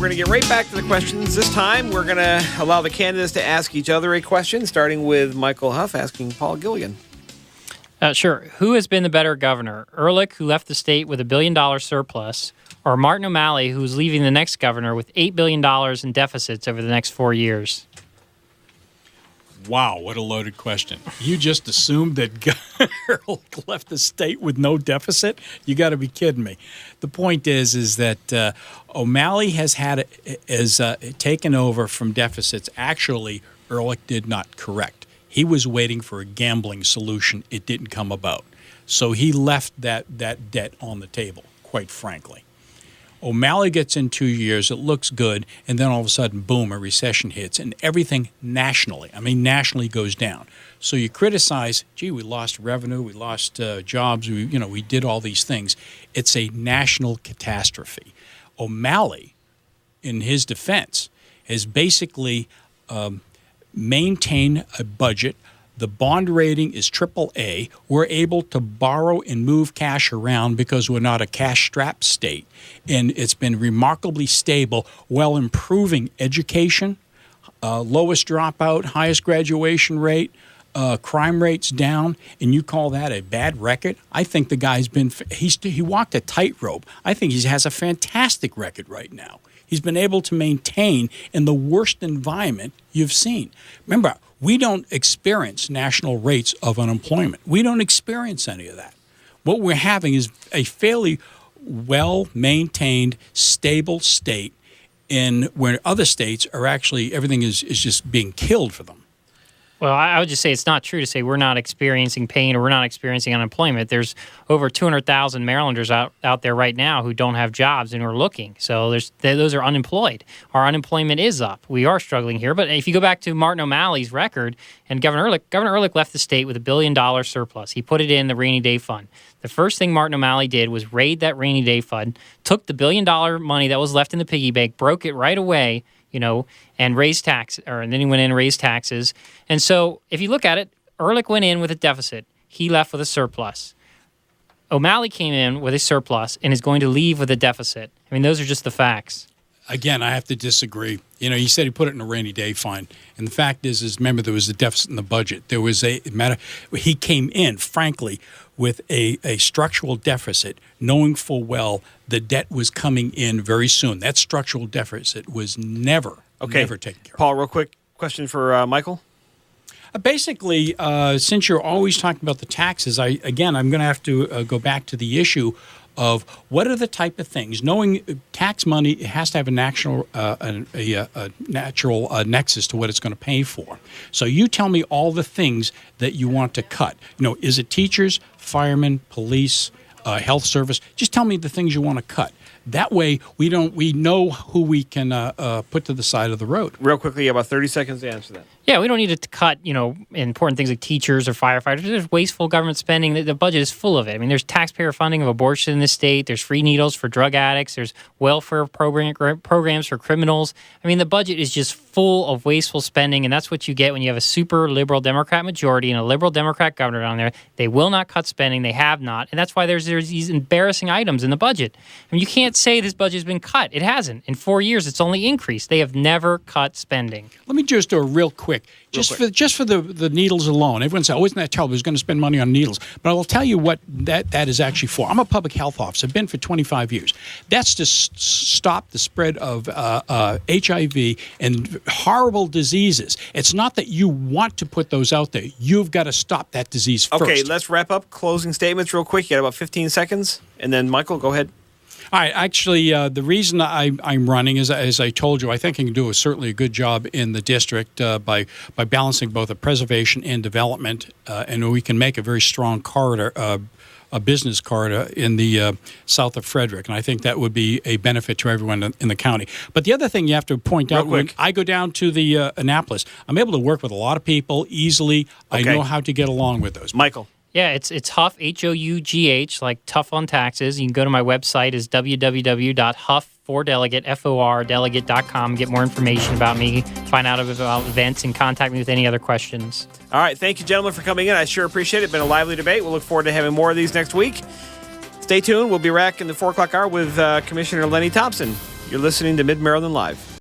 we're going to get right back to the questions. This time, we're going to allow the candidates to ask each other a question, starting with Michael Hough asking Paul Gilligan. Sure. Who has been the better governor? Ehrlich, who left the state with $1 billion surplus, or Martin O'Malley, who's leaving the next governor with $8 billion in deficits over the next 4 years? Wow, what a loaded question. You just assumed that Ehrlich left the state with no deficit? You got to be kidding me. The point is that O'Malley has taken over from deficits. Actually, Ehrlich did not correct. He was waiting for a gambling solution. It didn't come about. So he left that debt on the table, quite frankly. O'Malley gets in 2 years, it looks good, and then all of a sudden, boom, a recession hits, and everything nationally goes down. So you criticize, gee, we lost revenue, we lost jobs, we did all these things. It's a national catastrophe. O'Malley, in his defense, has basically maintained a budget. The bond rating is AAA. We're able to borrow and move cash around because we're not a cash-strapped state. And it's been remarkably stable while improving education, lowest dropout, highest graduation rate, crime rates down, and you call that a bad record? I think the guy's he walked a tightrope. I think he has a fantastic record right now. He's been able to maintain in the worst environment you've seen. Remember, we don't experience national rates of unemployment. We don't experience any of that. What we're having is a fairly well-maintained, stable state where other states are actually, everything is just being killed for them. Well, I would just say it's not true to say we're not experiencing pain or we're not experiencing unemployment. There's over 200,000 Marylanders out there right now who don't have jobs and are looking. So those are unemployed. Our unemployment is up. We are struggling here. But if you go back to Martin O'Malley's record and Governor Ehrlich left the state with $1 billion surplus. He put it in the rainy day fund. The first thing Martin O'Malley did was raid that rainy day fund, took the $1 billion money that was left in the piggy bank, broke it right away, and raised and then he went in and raised taxes. And so if you look at it, Ehrlich went in with a deficit. He left with a surplus. O'Malley came in with a surplus and is going to leave with a deficit. I mean, those are just the facts. Again, I have to disagree. He said he put it in a rainy day fund. And the fact is remember, there was a deficit in the budget. There was he came in, frankly, with a structural deficit, knowing full well the debt was coming in very soon. That structural deficit was never taken care of. Paul, real quick question for Michael. Basically, since you're always talking about the taxes, I'm going to have to go back to the issue of what are the type of things. Knowing tax money, it has to have a natural nexus to what it's going to pay for. So you tell me all the things that you want to cut. Is it teachers, firemen, police, health service? Just tell me the things you want to cut. That way, we know who we can put to the side of the road. Real quickly, about 30 seconds to answer that. Yeah, we don't need to cut, important things like teachers or firefighters. There's wasteful government spending. The budget is full of it. I mean, there's taxpayer funding of abortion in the state. There's free needles for drug addicts. There's welfare programs for criminals. I mean, the budget is just full of wasteful spending, and that's what you get when you have a super liberal Democrat majority and a liberal Democrat governor down there. They will not cut spending. They have not, and that's why there's these embarrassing items in the budget. I mean, you can't say this budget has been cut. It hasn't. In 4 years, it's only increased. They have never cut spending. Let me just do a real quick. Just for the needles alone. Everyone says, isn't that terrible? Who's going to spend money on needles? But I will tell you what that is actually for. I'm a public health officer. I've been for 25 years. That's to stop the spread of HIV and horrible diseases. It's not that you want to put those out there. You've got to stop that disease first. Okay, let's wrap up. Closing statements real quick. You got about 15 seconds. And then, Michael, go ahead. All right. Actually, the reason I'm running is, as I told you, I think I can do certainly a good job in the district by balancing both the preservation and development, and we can make a very strong corridor, a business corridor in the south of Frederick, and I think that would be a benefit to everyone in the county. But the other thing you have to point out, when I go down to the Annapolis, I'm able to work with a lot of people easily. Okay. I know how to get along with those. Michael. Yeah, it's Hough, Hough, like tough on taxes. You can go to my website is www.hough4delegate.com, get more information about me, find out about events, and contact me with any other questions. All right, thank you, gentlemen, for coming in. I sure appreciate it. It's been a lively debate. We'll look forward to having more of these next week. Stay tuned. We'll be back in the 4 o'clock hour with Commissioner Lenny Thompson. You're listening to Mid Maryland Live.